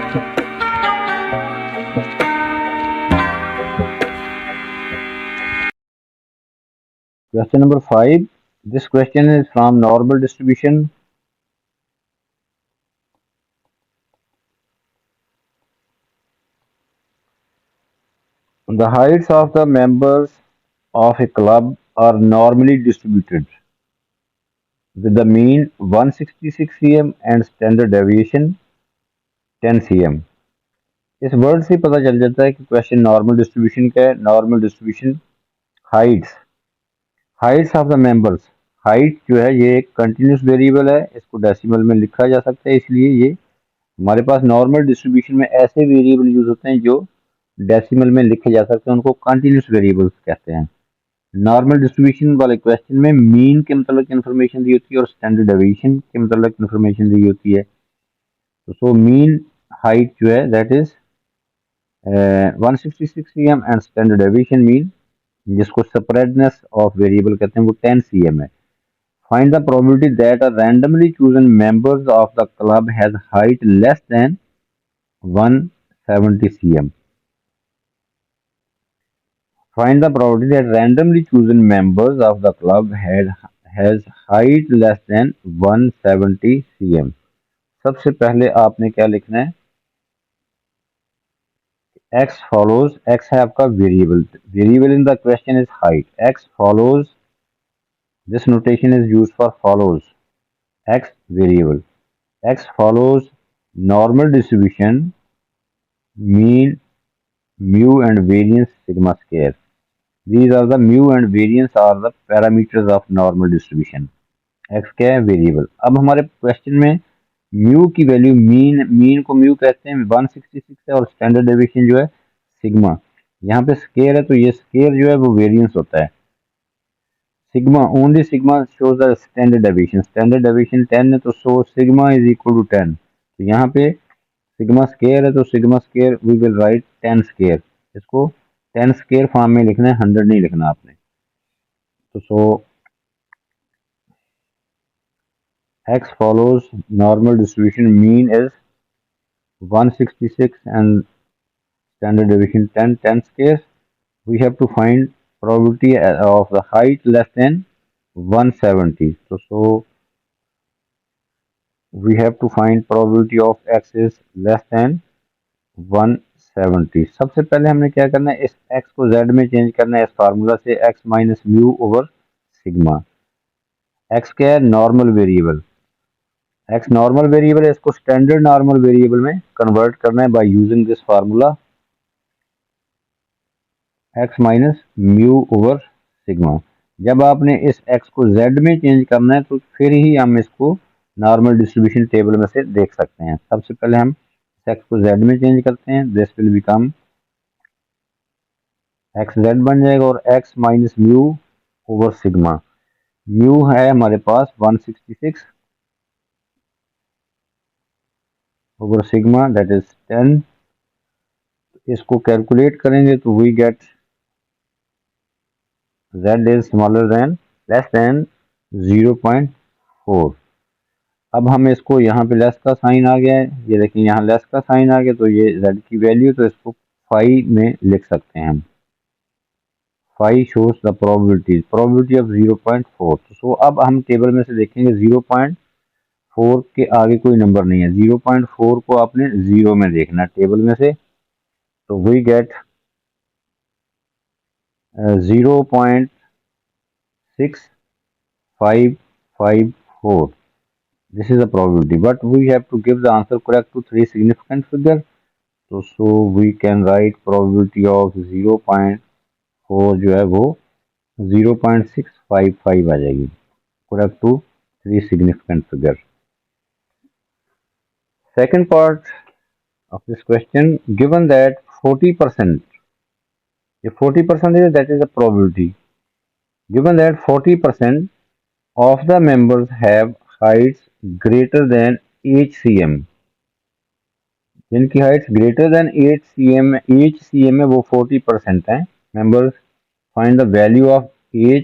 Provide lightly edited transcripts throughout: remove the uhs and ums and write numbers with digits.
Question number 5. This question is from normal distribution. The heights of the members of a club are normally distributed with the mean 166 cm and standard deviation 10 cm. इस word से पता चल जाता है कि question normal distribution का है। Normal distribution Heights Heights of the members. Height जो है ये एक कंटिन्यूस वेरिएबल है, इसको डेसिमल में लिखा जा सकता है, इसलिए ये हमारे पास नॉर्मल डिस्ट्रीब्यूशन में ऐसे वेरिएबल यूज होते हैं जो डेसिमल में लिखे जा सकते हैं, उनको कंटिन्यूस वेरिएबल्स कहते हैं। नॉर्मल डिस्ट्रीब्यूशन वाले क्वेश्चन में मीन के मतलब इन्फॉर्मेशन दी होती है और स्टैंडर्ड डेविएशन के मतलब इन्फॉर्मेशन दी होती है। तो सो मीन हाइट जो है that is 166 cm and standard deviation mean, जिसको स्प्रेडनेस ऑफ वेरिएबल कहते हैं, वो 10 cm है। Find the probability that a randomly chosen members of the club has height less than 170 cm. Find the probability that randomly chosen members of the club has height less than 170 cm. सबसे पहले आपने क्या लिखना है, x follows, x है आपका variable, variable in the question is height, x follows, this notation is used for follows, x variable, x follows normal distribution mean mu and variance sigma square. These are the mu and variance are the parameters of normal distribution. x क्या है, variable. अब हमारे question में mu की value, mean को mu कहते हैं, 166 है, और स्टैंडर्ड डेविएशन जो है सिग्मा। यहाँ पे स्केयर है तो ये स्केयर जो है वो वेरिएंस होता है। Sigma, only sigma shows the standard deviation, standard deviation 10 है तो so sigma is equal to 10। तो यहाँ पे सिग्मा स्केयर है तो sigma square we will write 10 square, इसको 10 स्केयर फॉर्म में लिखना है, 100 नहीं लिखना आपने। तो सो x follows normal distribution mean is 166 and standard deviation 10 squares. We have to find probability of the height less than 170. So we have to find probability of x is less than 170. सबसे पहले हमने क्या करना है, इस x को z में change करना है, इस फार्मूला से x minus mu over sigma. x क्या है, normal variable, x normal variable है, इसको स्टैंडर्ड नॉर्मल वेरिएबल में कन्वर्ट करना है by using this formula x minus mu over sigma. जब आपने इस x को z में चेंज करना है तो फिर ही हम इसको नॉर्मल डिस्ट्रीब्यूशन टेबल में से देख सकते हैं। सबसे पहले हम इस x को z में चेंज करते हैं, this will become X Z बन जाएगा और x minus mu over sigma. Mu है हमारे पास 166 ओवर सिग्मा दैट इज 10। इसको कैलकुलेट करेंगे तो we get z is smaller than less than 0.4। अब हम इसको यहाँ पे लेस का साइन आ गया है, ये देखिए यहाँ लेस का साइन आ गया, तो ये z की वैल्यू, तो इसको फाई में लिख सकते हैं हम। Phi shows the probability of 0.4। So अब हम टेबल में से देखेंगे 0.4 के आगे कोई नंबर नहीं है, 0.4 को आपने 0 में देखना है टेबल में से। तो we gate 0.6554। This is a probability, but we have to give the answer correct to three significant figure. So we can write probability of 0.4 जो है वो 0.655 आ जाएगी, correct to three significant figure. Second part of this question, given that 40%, if 40% is, that is a probability. Given that 40% of the members have heights greater than 8 cm, जिनकी heights greater than 8 cm है वो 40% है members. Find the value of age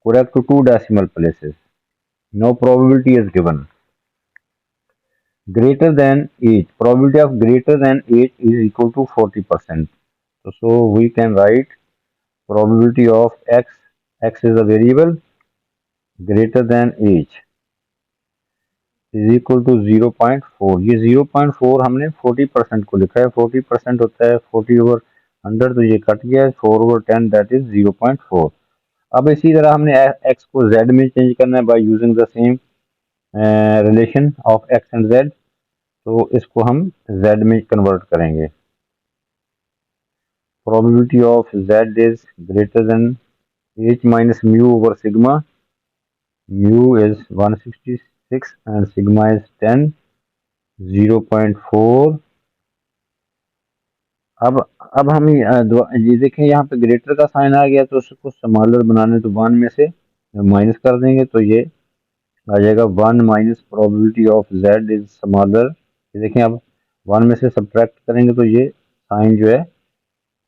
correct to 2 decimal places, no probability is given. Greater than 8. Probability of greater than 8 is equal to 40%. So we can write probability of x is a variable, greater than age is equal to 0.4. ये 0.4 हमने 40% को लिखा है. 40% होता है 40/100, तो ये cut गया है. 4/10 दैट इज 0.4. अब इसी तरह हमने x को z में चेंज करना है by using the same relation of x and z. तो इसको हम z में कन्वर्ट करेंगे. Probability of z is greater then h minus mu over sigma. Mu is 166 and sigma is 10. 0.4. अब हम ये देखें, यहाँ पे ग्रेटर का साइन आ गया, तो उसको स्मॉलर बनाने तो 1 में से माइनस कर देंगे, तो ये आ जाएगा 1 minus probability of z is smaller. ये देखें, अब 1 में से सब्ट्रैक्ट करेंगे तो ये साइन जो है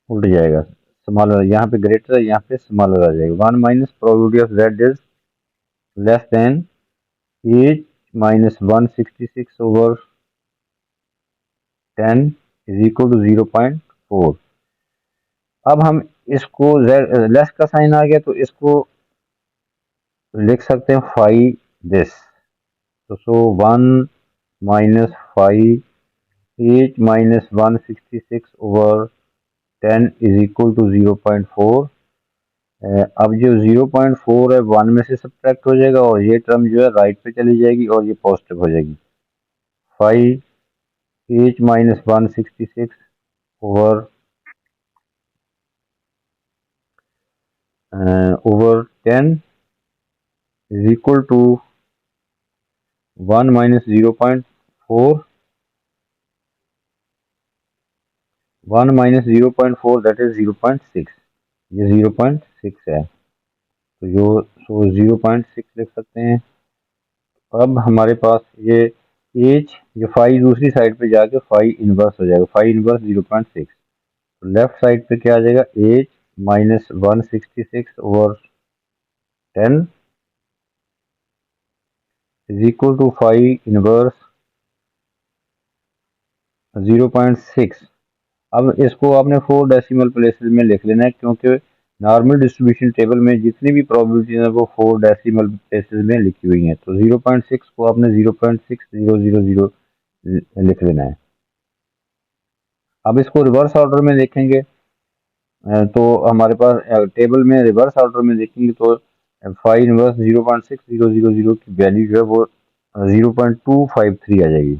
उल्ट जाएगा. स्मॉलर यहाँ पे ग्रेटर है, यहाँ पे स्मॉलर आ जाएगा. 1 minus probability of z is less than 8 minus 166/10 is equal to 0.4. अब हम इसको लेस का साइन आ गया, तो इसको लिख सकते हैं 5 दिस. तो so 1 minus 5 8 minus 166/10 is equal to 0.4. अब जो 0.4 है 1 में से सब्ट्रैक्ट हो जाएगा, और ये टर्म जो है राइट पे चली जाएगी और ये पॉजिटिव हो जाएगी. 5 8 minus 166/10 is equal to 1 minus 0.4. 1 minus 0.4 that is 0.6. ये 0.6 है, तो जो 0.6 लिख सकते हैं. अब हमारे पास ये एच, ये 5 दूसरी साइड पे जाके 5 इनवर्स हो जाएगा. 5 इनवर्स 0.6. तो लेफ्ट साइड पे क्या आ जाएगा, H minus 166/10 is equal to 5 inverse 0.6. अब इसको आपने 4 डेसिमल प्लेसेस में लिख लेना है, क्योंकि नॉर्मल डिस्ट्रीब्यूशन टेबल में जितनी भी प्रोबेबिलिटी है वो 4 डेसिमल प्लेसेस में लिखी हुई हैं. तो 0.6 को आपने 0.6000 लिख लेना है. अब इसको रिवर्स ऑर्डर में देखेंगे, तो हमारे पास टेबल में रिवर्स ऑर्डर में देखेंगे तो 5 इनवर्स 0.6000 की वैल्यू जो है वो 0.253 आ जाएगी.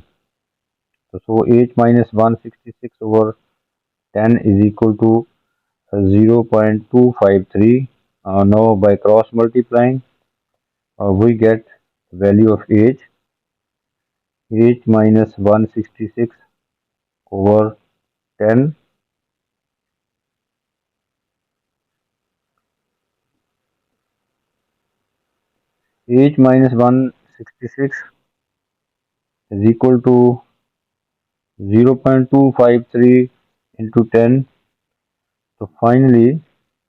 तो सो 8 minus 166/10 is equal to 0.253. Now by cross multiplying, we get value of h. 8 minus 166/10 8 minus 166 is equal to 0.253 into 10. So finally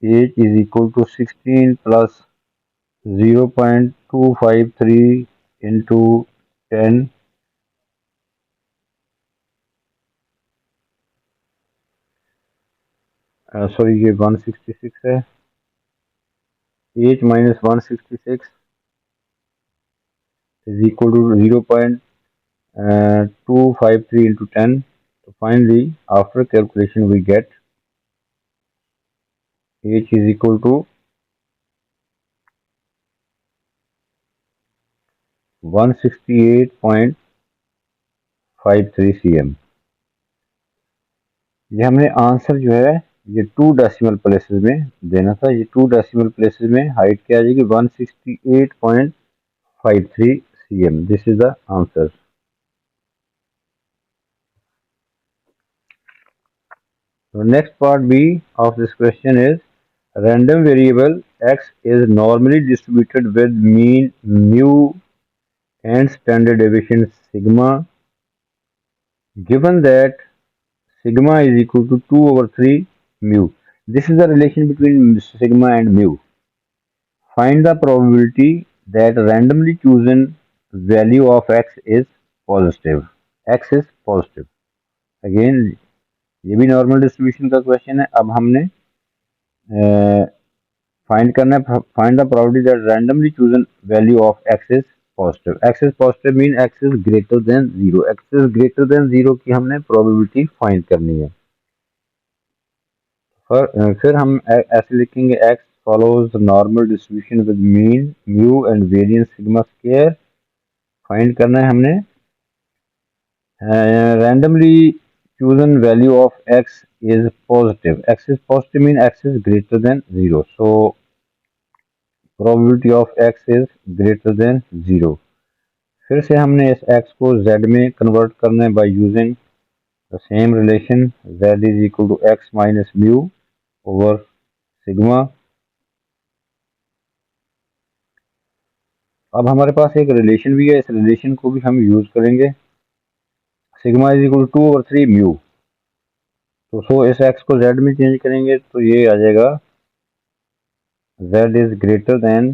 h is equal to 16 plus 0.253 into 10. Sorry, ये 166 है. 8 minus 166 is equal to 0.253 into 10. So finally, after calculation, we get h is equal to 168.53 cm. ये हमने answer जो है ये 2 decimal places में देना था. ये 2 डेसिमल प्लेसेस में हाइट क्या आ जाएगी, 168.53 cm. This is the answer. So next part B of this question is, random variable x is normally distributed with mean mu and standard deviation sigma, given that sigma is equal to 2/3 mu. This is the relation between sigma and mu. Find the probability that randomly chosen value of x is positive. X is positive. Again ये भी normal distribution का question है। अब हमने find करना है, find the probability that randomly chosen value of x is positive. X is positive mean x is greater than zero. X is greater than zero की हमने प्रोबेबिलिटी फाइंड करनी है। फिर हम ऐसे लिखेंगे x follows normal distribution with mean mu and variance sigma square. Find करना है हमने randomly chosen value of x is positive. X is positive mean x is greater than 0. So probability of x is greater than 0. फिर से हमने इस x को z में convert करना है by using the same relation z is equal to x minus mu over sigma. अब हमारे पास एक रिलेशन भी है, इस रिलेशन को भी हम यूज करेंगे। Sigma is equal to over 3 mu. तो इस x को z में चेंज करेंगे तो ये आ जाएगा z is greater than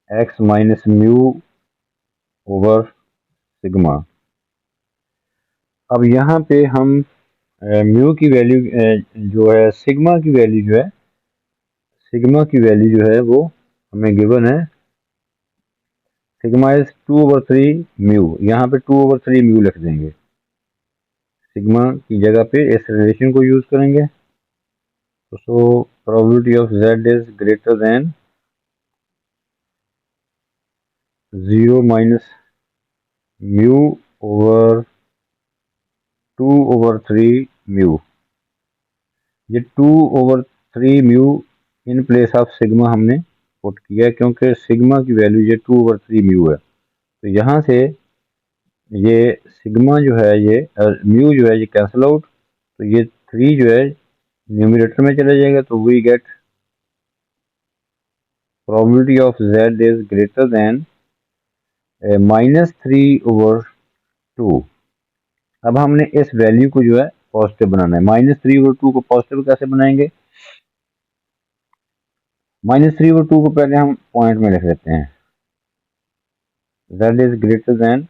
x minus mu over sigma। अब यहाँ पे हम म्यू की वैल्यू जो है सिग्मा की वैल्यू जो है, सिग्मा की वैल्यू जो है वो हमें गिवन है। Sigma is 2/3 mu. यहाँ पे 2/3 म्यू लिख देंगे। सिग्मा की जगह पे इस रिलेशन को यूज करेंगे। तो probability of z is greater then 0 minus mu over 2/3 mu. ये 2/3 mu in place of sigma हमने पुट किया है, क्योंकि सिग्मा की वैल्यू ये 2/3 म्यू है। तो यहाँ से ये सिग्मा जो है, ये म्यू जो है ये कैंसिल आउट, तो ये 3 जो है न्यूमरेटर में चला जाएगा। तो we get probability of z is greater than -3/2। अब हमने इस वैल्यू को जो है पॉजिटिव बनाना है। -3/2 को पॉजिटिव कैसे बनाएंगे? -3/2 को पहले हम पॉइंट में लिख लेते हैं। z is greater then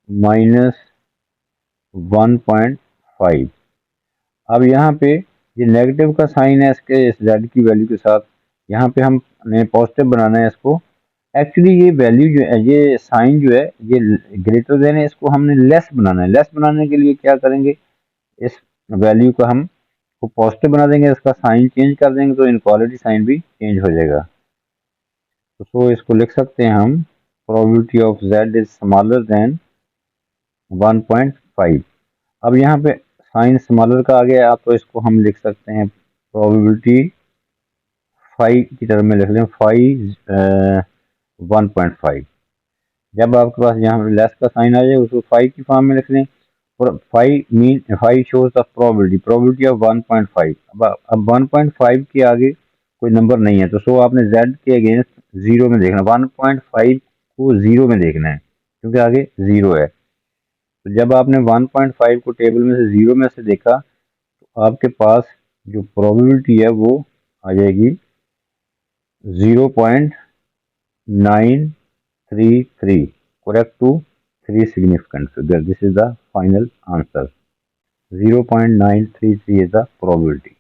-1.5। अब यहाँ पे ये नेगेटिव का साइन है इसके, इस z की वैल्यू के साथ। यहाँ पे हमने पॉजिटिव बनाना है इसको। एक्चुअली ये वैल्यू जो है, ये साइन जो है ये ग्रेटर देन है, इसको हमने लेस बनाना है। लेस बनाने के लिए क्या करेंगे, इस वैल्यू को हम को पॉजिटिव बना देंगे, इसका साइन चेंज कर देंगे तो इनक्वालिटी साइन भी चेंज हो जाएगा। तो इसको लिख सकते हैं हम, probability of z is smaller than 1.5। अब यहाँ पे साइन स्मॉलर का आ गया, तो इसको हम लिख सकते हैं प्रोबेबिलिटी 5 की टर्म में लिख लें, 1.5। जब आपके पास यहाँ पे लेस का साइन आ जाए उसको 5 की फॉर्म में लिख लें। और 5 शोज द प्रोबेबिलिटी ऑफ 1.5। अब 1.5 के आगे कोई नंबर नहीं है, तो आपने z के अगेंस्ट 0 में देखना। 1.5 को 0 में देखना है क्योंकि आगे 0 है। तो जब आपने 1.5 को टेबल में से 0 में से देखा तो आपके पास जो प्रोबेबिलिटी है वो आ जाएगी 0.933, correct to 3 significant figure. This is the final answer. 0.933 is the probability.